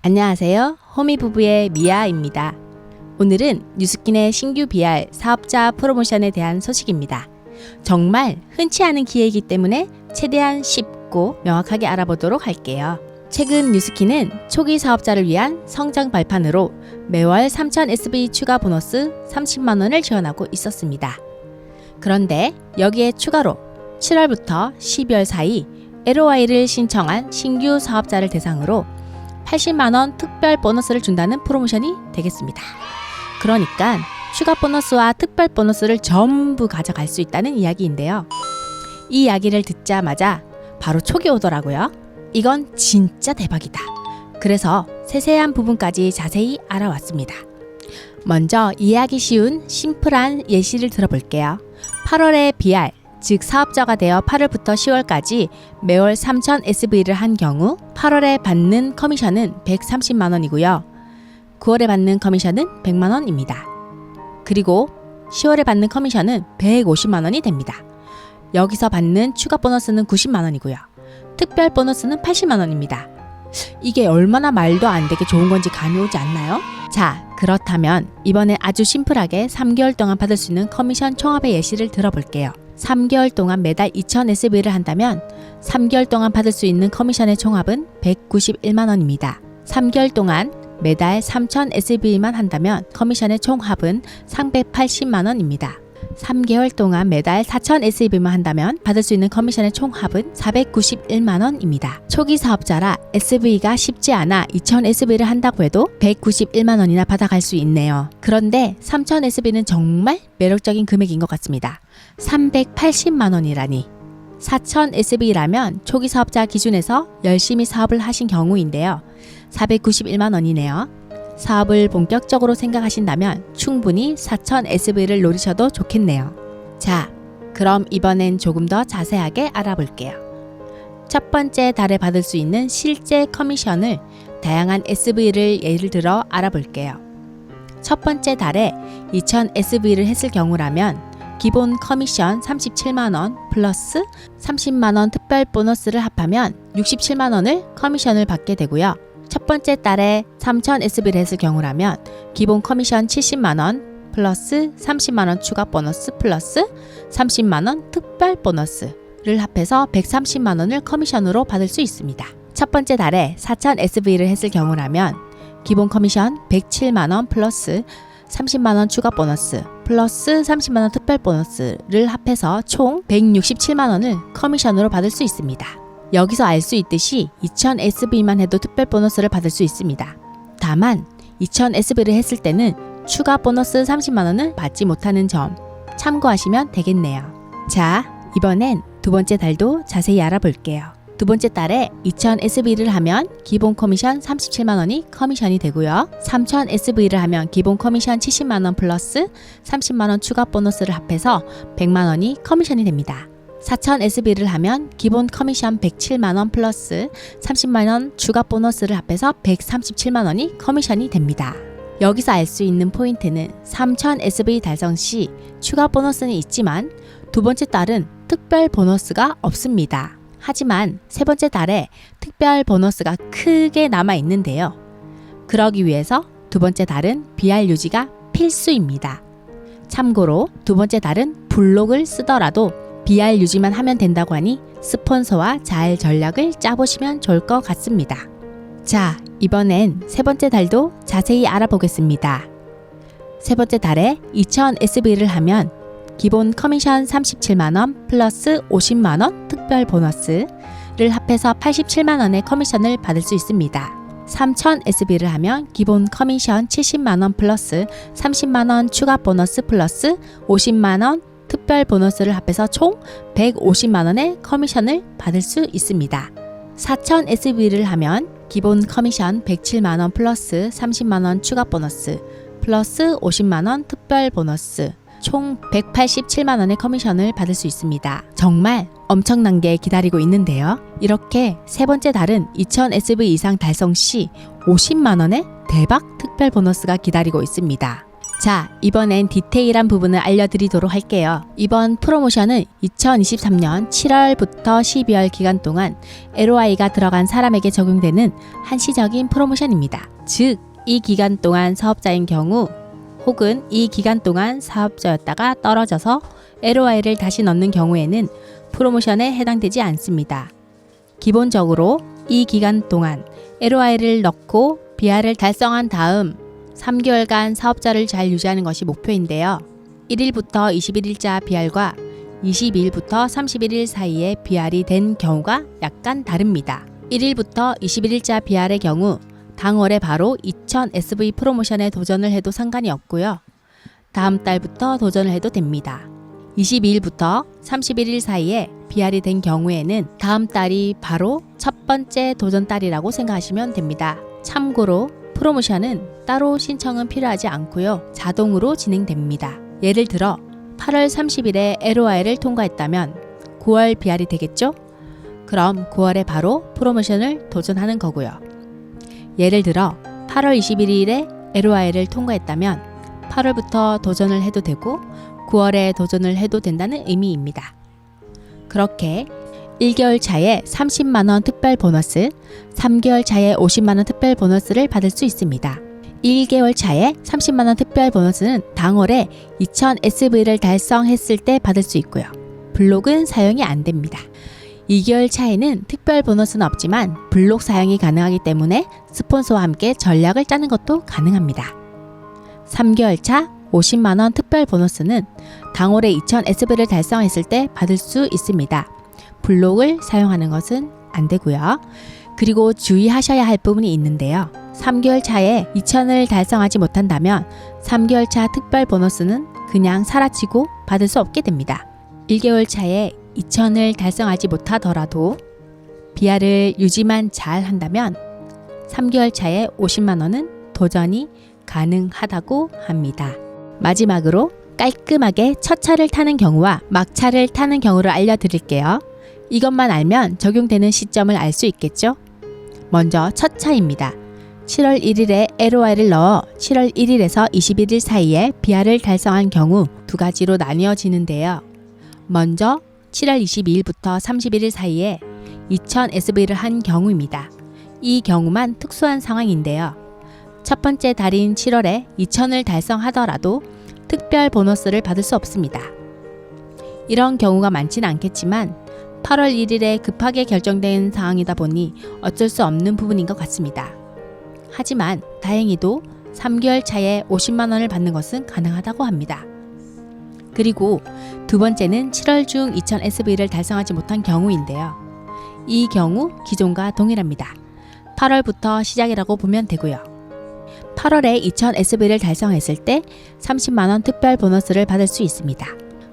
안녕하세요. 호미부부의 미아입니다. 오늘은 뉴스킨의 신규 BR 사업자 프로모션에 대한 소식입니다. 정말 흔치 않은 기회이기 때문에 최대한 쉽고 명확하게 알아보도록 할게요. 최근 뉴스킨은 초기 사업자를 위한 성장 발판으로 매월 3,000SV 추가 보너스 30만원을 지원하고 있었습니다. 그런데 여기에 추가로 7월부터 12월 사이 LOI를 신청한 신규 사업자를 대상으로 80만원 특별 보너스를 준다는 프로모션이 되겠습니다. 그러니까 추가 보너스와 특별 보너스를 전부 가져갈 수 있다는 이야기인데요. 이 이야기를 듣자마자 바로 촉이 오더라고요. 이건 진짜 대박이다. 그래서 세세한 부분까지 자세히 알아왔습니다. 먼저 이해하기 쉬운 심플한 예시를 들어볼게요. 8월에 BR, 즉 사업자가 되어 8월부터 10월까지 매월 3,000SV를 한 경우 8월에 받는 커미션은 130만원이고요. 9월에 받는 커미션은 100만원입니다. 그리고 10월에 받는 커미션은 150만원이 됩니다. 여기서 받는 추가 보너스는 90만원이고요. 특별 보너스는 80만원입니다. 이게 얼마나 말도 안 되게 좋은 건지 감이 오지 않나요? 자, 그렇다면 이번엔 아주 심플하게 3개월 동안 받을 수 있는 커미션 총합의 예시를 들어볼게요. 3개월 동안 매달 2,000SV를 한다면 3개월 동안 받을 수 있는 커미션의 총합은 191만원입니다. 3개월 동안 매달 3,000SV만 한다면 커미션의 총합은 380만원입니다. 3개월 동안 매달 4,000SV만 한다면 받을 수 있는 커미션의 총합은 491만원입니다. 초기 사업자라 SV가 쉽지 않아 2,000SV를 한다고 해도 191만원이나 받아갈 수 있네요. 그런데 3,000SV는 정말 매력적인 금액인 것 같습니다. 380만원이라니. 4,000SV라면 초기 사업자 기준에서 열심히 사업을 하신 경우인데요. 491만원이네요. 사업을 본격적으로 생각하신다면 충분히 4,000SV를 노리셔도 좋겠네요. 자, 그럼 이번엔 조금 더 자세하게 알아볼게요. 첫 번째 달에 받을 수 있는 실제 커미션을 다양한 SV를 예를 들어 알아볼게요. 첫 번째 달에 2,000SV를 했을 경우라면 기본 커미션 37만원 플러스 30만원 특별 보너스를 합하면 67만원을 커미션을 받게 되고요. 첫 번째 달에 3,000SV를 했을 경우라면 기본 커미션 70만원 플러스 30만원 추가 보너스 플러스 30만원 특별 보너스를 합해서 130만원을 커미션으로 받을 수 있습니다. 첫 번째 달에 4,000SV를 했을 경우라면 기본 커미션 107만원 플러스 30만원 추가 보너스 플러스 30만원 특별 보너스를 합해서 총 167만원을 커미션으로 받을 수 있습니다. 여기서 알 수 있듯이 2,000SV만 해도 특별 보너스를 받을 수 있습니다. 다만 2,000SV를 했을 때는 추가 보너스 30만원을 받지 못하는 점 참고하시면 되겠네요. 자, 이번엔 두 번째 달도 자세히 알아볼게요. 두 번째 달에 2,000SV를 하면 기본 커미션 37만원이 커미션이 되고요. 3,000SV를 하면 기본 커미션 70만원 플러스 30만원 추가 보너스를 합해서 100만원이 커미션이 됩니다. 4,000SV를 하면 기본 커미션 107만원 플러스 30만원 추가 보너스를 합해서 137만원이 커미션이 됩니다. 여기서 알 수 있는 포인트는 3,000SV 달성 시 추가 보너스는 있지만 두 번째 달은 특별 보너스가 없습니다. 하지만 세 번째 달에 특별 보너스가 크게 남아 있는데요. 그러기 위해서 두 번째 달은 BR 유지가 필수입니다. 참고로 두 번째 달은 블록을 쓰더라도 BR 유지만 하면 된다고 하니 스폰서와 잘 전략을 짜보시면 좋을 것 같습니다. 자, 이번엔 세 번째 달도 자세히 알아보겠습니다. 세 번째 달에 2,000SV를 하면 기본 커미션 37만원 플러스 50만원 특별 보너스를 합해서 87만원의 커미션을 받을 수 있습니다. 3,000SV를 하면 기본 커미션 70만원 플러스 30만원 추가 보너스 플러스 50만원 특별 보너스를 합해서 총 150만원의 커미션을 받을 수 있습니다. 4,000SV를 하면 기본 커미션 107만원 플러스 30만원 추가 보너스 플러스 50만원 특별 보너스 총 187만원의 커미션을 받을 수 있습니다. 정말 엄청난 게 기다리고 있는데요. 이렇게 세 번째 달은 2,000SV 이상 달성 시 50만원의 대박 특별 보너스가 기다리고 있습니다. 자, 이번엔 디테일한 부분을 알려드리도록 할게요. 이번 프로모션은 2023년 7월부터 12월 기간 동안 LOI가 들어간 사람에게 적용되는 한시적인 프로모션입니다. 즉, 이 기간 동안 사업자인 경우 혹은 이 기간 동안 사업자였다가 떨어져서 LOI를 다시 넣는 경우에는 프로모션에 해당되지 않습니다. 기본적으로 이 기간 동안 LOI를 넣고 BR을 달성한 다음 3개월간 사업자를 잘 유지하는 것이 목표인데요. 1일부터 21일자 BR과 22일부터 31일 사이에 BR이 된 경우가 약간 다릅니다. 1일부터 21일자 BR의 경우 당월에 바로 2000SV 프로모션에 도전을 해도 상관이 없고요. 다음 달부터 도전을 해도 됩니다. 22일부터 31일 사이에 BR이 된 경우에는 다음 달이 바로 첫 번째 도전 달이라고 생각하시면 됩니다. 참고로 프로모션은 따로 신청은 필요하지 않고요. 자동으로 진행됩니다. 예를 들어 8월 30일에 LOI를 통과했다면 9월 BR이 되겠죠? 그럼 9월에 바로 프로모션을 도전하는 거고요. 예를 들어 8월 21일에 LOI를 통과했다면 8월부터 도전을 해도 되고 9월에 도전을 해도 된다는 의미입니다. 그렇게 1개월 차에 30만원 특별 보너스, 3개월 차에 50만원 특별 보너스를 받을 수 있습니다. 1개월 차에 30만원 특별 보너스는 당월에 2000SV를 달성했을 때 받을 수 있고요. 블록은 사용이 안 됩니다. 2개월 차에는 특별 보너스는 없지만 블록 사용이 가능하기 때문에 스폰서와 함께 전략을 짜는 것도 가능합니다. 3개월 차 50만원 특별 보너스는 당월에 2000SV를 달성했을 때 받을 수 있습니다. 블록을 사용하는 것은 안 되고요. 그리고 주의하셔야 할 부분이 있는데요. 3개월 차에 2000을 달성하지 못한다면 3개월 차 특별 보너스는 그냥 사라지고 받을 수 없게 됩니다. 1개월 차에 2000을 달성하지 못하더라도 BR을 유지만 잘 한다면 3개월 차에 50만원은 도전이 가능하다고 합니다. 마지막으로 깔끔하게 첫 차를 타는 경우와 막차를 타는 경우를 알려드릴게요. 이것만 알면 적용되는 시점을 알 수 있겠죠? 먼저 첫 차입니다. 7월 1일에 LOI를 넣어 7월 1일에서 21일 사이에 BR을 달성한 경우 두 가지로 나뉘어지는데요. 먼저 7월 22일부터 31일 사이에 2000SV를 한 경우입니다. 이 경우만 특수한 상황인데요. 첫 번째 달인 7월에 2000을 달성하더라도 특별 보너스를 받을 수 없습니다. 이런 경우가 많지는 않겠지만 8월 1일에 급하게 결정된 상황이다 보니 어쩔 수 없는 부분인 것 같습니다. 하지만 다행히도 3개월 차에 50만원을 받는 것은 가능하다고 합니다. 그리고 두 번째는 7월 중 2000SV를 달성하지 못한 경우인데요. 이 경우 기존과 동일합니다. 8월부터 시작이라고 보면 되고요. 8월에 2000SV를 달성했을 때 30만원 특별 보너스를 받을 수 있습니다.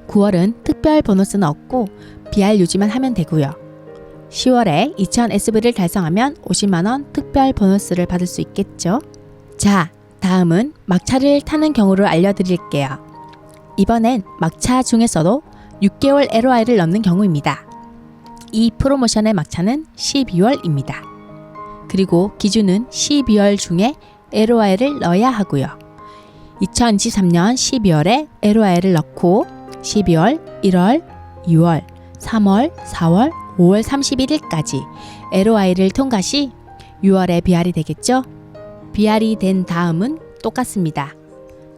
9월은 특별 보너스는 없고 BR 유지만 하면 되고요. 10월에 2000SV를 달성하면 50만원 특별 보너스를 받을 수 있겠죠. 자, 다음은 막차를 타는 경우를 알려드릴게요. 이번엔 막차 중에서도 6개월 LOI를 넣는 경우입니다. 이 프로모션의 막차는 12월입니다. 그리고 기준은 12월 중에 LOI를 넣어야 하고요. 2023년 12월에 LOI를 넣고 12월, 1월, 2월, 3월, 4월, 5월 31일까지 LOI를 통과 시 6월에 BR이 되겠죠? BR이 된 다음은 똑같습니다.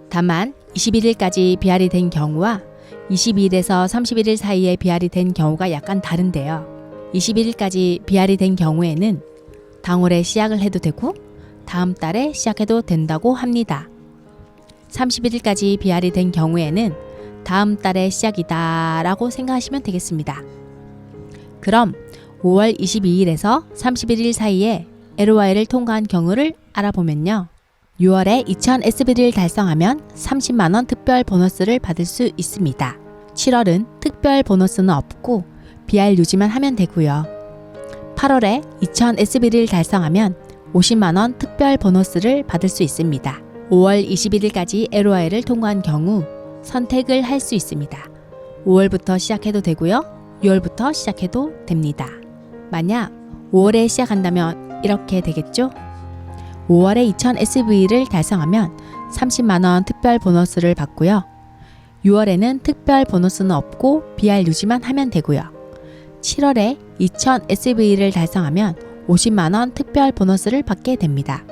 다만 21일까지 BR이 된 경우와 22일에서 31일 사이에 BR이 된 경우가 약간 다른데요. 21일까지 BR이 된 경우에는 당월에 시작을 해도 되고 다음 달에 시작해도 된다고 합니다. 31일까지 BR이 된 경우에는 다음 달의 시작이다 라고 생각하시면 되겠습니다. 그럼 5월 22일에서 31일 사이에 LOI를 통과한 경우를 알아보면요. 6월에 2000SV를 달성하면 30만원 특별 보너스를 받을 수 있습니다. 7월은 특별 보너스는 없고 BR 유지만 하면 되고요. 8월에 2000SV를 달성하면 50만원 특별 보너스를 받을 수 있습니다. 5월 21일까지 LOI를 통과한 경우 선택을 할 수 있습니다. 5월부터 시작해도 되고요. 6월부터 시작해도 됩니다. 만약 5월에 시작한다면 이렇게 되겠죠? 5월에 2000SV를 달성하면 30만원 특별 보너스를 받고요. 6월에는 특별 보너스는 없고 BR 유지만 하면 되고요. 7월에 2000 SV를 달성하면 50만원 특별 보너스를 받게 됩니다.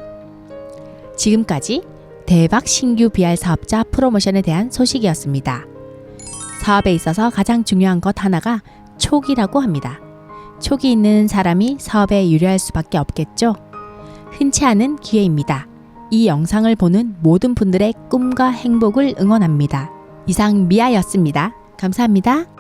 지금까지 대박 신규 BR 사업자 프로모션에 대한 소식이었습니다. 사업에 있어서 가장 중요한 것 하나가 촉이라고 합니다. 촉이 있는 사람이 사업에 유리할 수밖에 없겠죠. 흔치 않은 기회입니다. 이 영상을 보는 모든 분들의 꿈과 행복을 응원합니다. 이상 미아였습니다. 감사합니다.